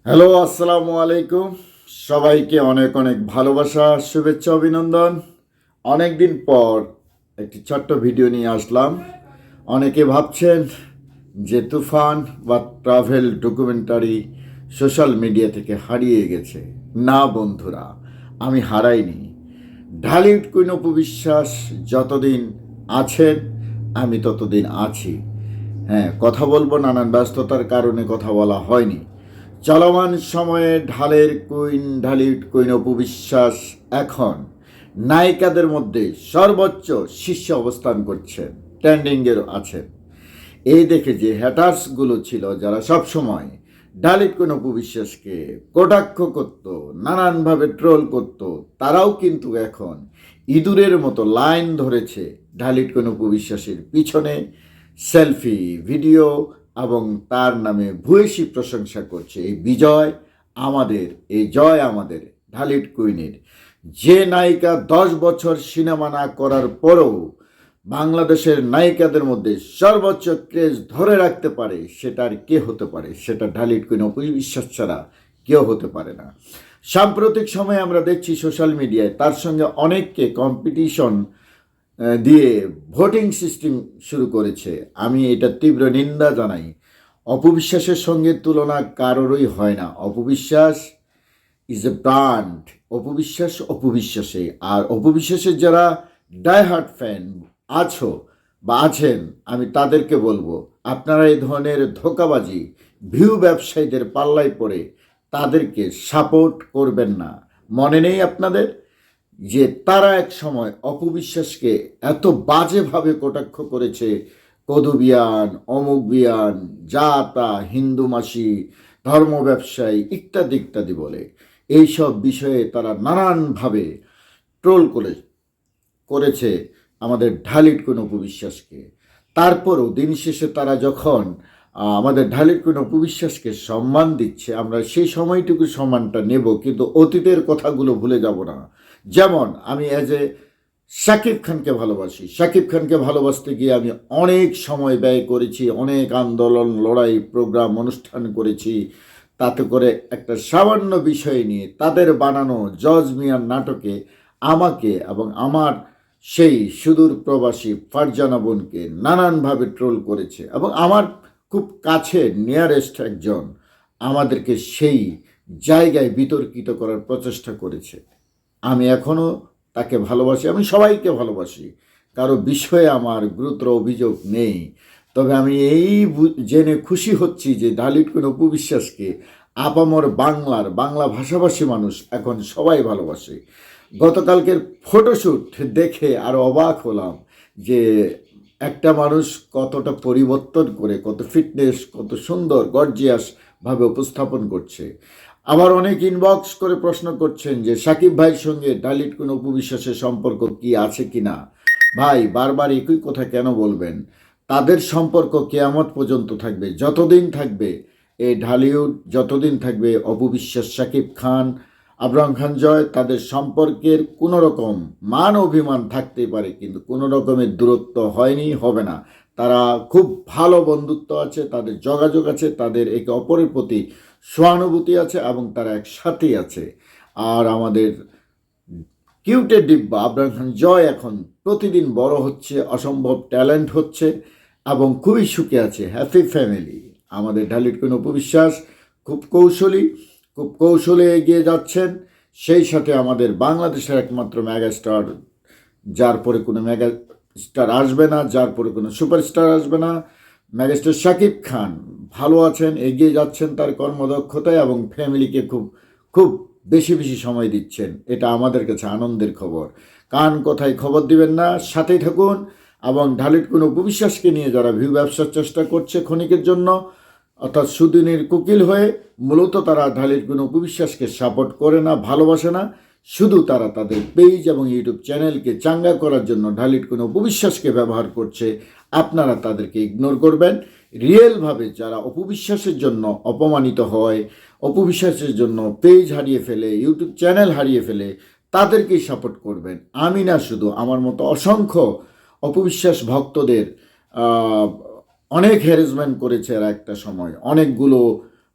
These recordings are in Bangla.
হ্যালো, আসসালামু আলাইকুম। সবাইকে অনেক অনেক ভালোবাসা, শুভেচ্ছা, অভিনন্দন। অনেক দিন পর একটি ছোট্ট ভিডিও নিয়ে আসলাম। অনেকে ভাবছেন যে তুফান বা ট্রাভেল ডকুমেন্টারি সোশ্যাল মিডিয়া থেকে হারিয়ে গেছে। না বন্ধুরা, আমি হারাইনি। ঢালিউড কুইন অপু বিশ্বাস যতদিন আছেন আমি ততদিন আছি। হ্যাঁ, কথা বলবো, নানান ব্যস্ততার কারণে কথা বলা হয়নি। চলমান সময়ে ঢালিউড কুইন অপু বিশ্বাস এখন নায়িকাদের মধ্যে সর্বোচ্চ শীর্ষে অবস্থান করছেন, ট্রেন্ডিংয়ের আছেন। এই দেখে যে হ্যাটার্সগুলো ছিল, যারা সবসময় ঢালিউড কুইন অপু বিশ্বাসকে কটাক্ষ করত, নানানভাবে ট্রোল করত, তারাও কিন্তু এখন ইঁদুরের মতো লাইন ধরেছে ঢালিউড কুইন অপু বিশ্বাসের পিছনে, সেলফি ভিডিও এবং তার নামে ভূয়সী প্রশংসা করছে। এই বিজয় আমাদের, এই জয় আমাদের ঢালিউড কুইনের। যে নায়িকা 10 বছর সিনেমা না করার পরও বাংলাদেশের নায়িকাদের মধ্যে সর্বোচ্চ ক্রেজ ধরে রাখতে পারে, সেটা আর কে হতে পারে? সেটা ঢালিউড কুইন অপু বিশ্বাস ছাড়া কেউ হতে পারে না। সাম্প্রতিক সময়ে আমরা দেখছি সোশ্যাল মিডিয়ায় তার সঙ্গে অনেককে কম্পিটিশন দিয়ে ভোটিং সিস্টেম শুরু করেছে। আমি এটা তীব্র নিন্দা জানাই। অপবিশ্বাসের সঙ্গে তুলনা কারোরই হয় না। অপবিশ্বাস ইজ এ ব্র্যান্ড। অপবিশ্বাস অপবিশ্বাসে। আর অপবিশ্বাসের যারা ডাইহার্ট ফ্যান আছো বা আছেন, আমি তাদেরকে বলবো, আপনারা এই ধরনের ধোঁকাবাজি ভিউ ব্যবসায়ীদের পাল্লায় পড়ে তাদেরকে সাপোর্ট করবেন না। মনে নেই আপনাদের যে তারা এক সময় অপবিশ্বাসকে এত বাজেভাবে কটাক্ষ করেছে? কদুবিয়ান, অমুক বিয়ান, যা তা, হিন্দু মাসি, ধর্ম ব্যবসায়ী ইত্যাদি ইত্যাদি বলে এইসব বিষয়ে তারা নানানভাবে ট্রোল করেছে আমাদের ঢালিউড কুইন অপু বিশ্বাসকে। তারপরও দিন শেষে তারা যখন আমাদের ঢালিউড কুইন অপু বিশ্বাসকে সম্মান দিচ্ছে, আমরা সেই সময়টুকু সম্মানটা নেব, কিন্তু অতীতের কথাগুলো ভুলে যাব না। যেমন আমি শাকিব খানকে ভালোবাসি। শাকিব খানকে ভালোবাসতে গিয়ে আমি অনেক সময় ব্যয় করেছি, অনেক আন্দোলন, লড়াই, প্রোগ্রাম, অনুষ্ঠান করেছি। তাতে করে একটা সামান্য বিষয় নিয়ে তাদের বানানো জজ মিয়ার নাটকে আমাকে এবং আমার সেই সুদূর প্রবাসী ফারজানা বোনকে নানানভাবে ট্রোল করেছে, এবং আমার খুব কাছে নিয়ারেস্ট একজন আমাদেরকে সেই জায়গায় বিতর্কিত করার প্রচেষ্টা করেছে। আমি এখনও তাকে ভালোবাসি, আমি সবাইকে ভালোবাসি, কারো বিষয়ে আমার গুরুতর অভিযোগ নেই। তবে আমি জেনে খুশি হচ্ছি যে ঢালিউড কুইন অপু বিশ্বাসকে আপামর বাংলা ভাষাভাষী মানুষ এখন সবাই ভালোবাসে। গতকালকের ফটোশ্যুট দেখে আরও অবাক হলাম যে একটা মানুষ কতটা পরিবর্তন করে, কত ফিটনেস, কত সুন্দর গর্জিয়াসভাবে উপস্থাপন করছে। আবার অনেক ইনবক্স করে প্রশ্ন করছেন যে সাকিব ভাইয়ের সঙ্গে ঢালিউড কুইন অপু বিশ্বাসের সম্পর্ক কি আছে কি না। ভাই, বারবার একই কথা কেন বলবেন? তাদের সম্পর্ক কিয়ামত পর্যন্ত থাকবে। যতদিন থাকবে এই ঢালিউড, যতদিন থাকবে অপু বিশ্বাস, সাকিব খান, আবরাম খান জয়, তাদের সম্পর্কের কোনো রকম মান অভিমান থাকতেই পারে, কিন্তু কোনো রকমের দূরত্ব হয়নি, হবে না। তারা খুব ভালো বন্ধুত্ব আছে, তাদের যোগাযোগ আছে, তাদের একে অপরের প্রতি সহানুভূতি আছে, এবং তারা একসাথেই আছে। আর আমাদের কিউটের ডিব্বা আবরাম খান জয় এখন প্রতিদিন বড় হচ্ছে, অসম্ভব ট্যালেন্ট হচ্ছে, এবং খুবই সুখে আছে, হ্যাপি ফ্যামিলি। আমাদের ঢালিউড কুইন অপু বিশ্বাস খুব কৌশলে এগিয়ে যাচ্ছেন। সেই সাথে আমাদের বাংলাদেশের একমাত্র মেগাস্টার, যার পরে কোনো মেগা স্টার আসবে না, যার পরে কোনো সুপারস্টার আসবে না, মেগাস্টার শাকিব খান ভালো আছেন, এগিয়ে যাচ্ছেন তার কর্মদক্ষতায়, এবং ফ্যামিলিকে খুব খুব বেশি বেশি সময় দিচ্ছেন। এটা আমাদের কাছে আনন্দের খবর। কান কোথায় খবর দিবেন না, সাথেই থাকুন। এবং ঢালিউড কুইন অপু বিশ্বাসকে নিয়ে যারা ভিউ ব্যবসার চেষ্টা করছে ক্ষণিকের জন্য, অর্থাৎ সুদিনের কুকিল হয়ে, মূলত তারা ঢালিউড কুইন অপু বিশ্বাসকে সাপোর্ট করে না, ভালোবাসে না। শুধু তারা তাদের পেজ এবং ইউটিউব চ্যানেলকে চাঙ্গা করার জন্য ঢালিউড কুইন অপু বিশ্বাসকে ব্যবহার করছে। আপনারা তাদেরকে ইগনোর করবেন। রিয়েলভাবে যারা অপু বিশ্বাসের জন্য অপমানিত হয়, অপু বিশ্বাসের জন্য পেজ হারিয়ে ফেলে, ইউটিউব চ্যানেল হারিয়ে ফেলে, তাদেরকেই সাপোর্ট করবেন। আমি না, শুধু আমার মতো অসংখ্য অপবিশ্বাস ভক্তদের অনেক হ্যারাসমেন্ট করেছে এরা একটা সময়। অনেকগুলো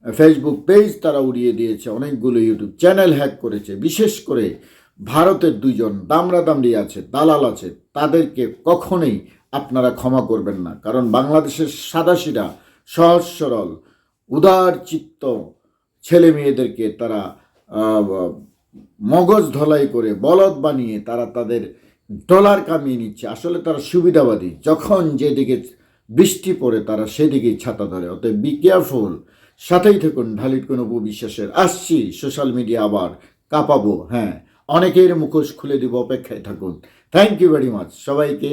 ফেসবুক পেজ তারা উড়িয়ে দিয়েছে, অনেকগুলো ইউটিউব চ্যানেল হ্যাক করেছে। বিশেষ করে ভারতের দুইজন দামড়াদামড়ি আছে, দালাল আছে, তাদেরকে কখনোই আপনারা ক্ষমা করবেন না। কারণ বাংলাদেশের সাদাসিধা সহজ সরল উদার চিত্ত ছেলে মেয়েদেরকে তারা মগজ ধলাই করে বলদ বানিয়ে তারা তাদের ডলার কামিয়ে নিচ্ছে। আসলে তারা সুবিধাবাদী, যখন যেদিকে বৃষ্টি পড়ে তারা সেদিকেই ছাতা ধরে। অতএব বি কেয়ারফুল। সাথেই থাকুন ঢালির কোনো বিশ্বাসের। আসছি, সোশ্যাল মিডিয়া আবার কাঁপাবো। হ্যাঁ, অনেকের মুখোশ খুলে দিব, অপেক্ষায় থাকুন। থ্যাংক ইউ ভেরি মাচ, সবাইকে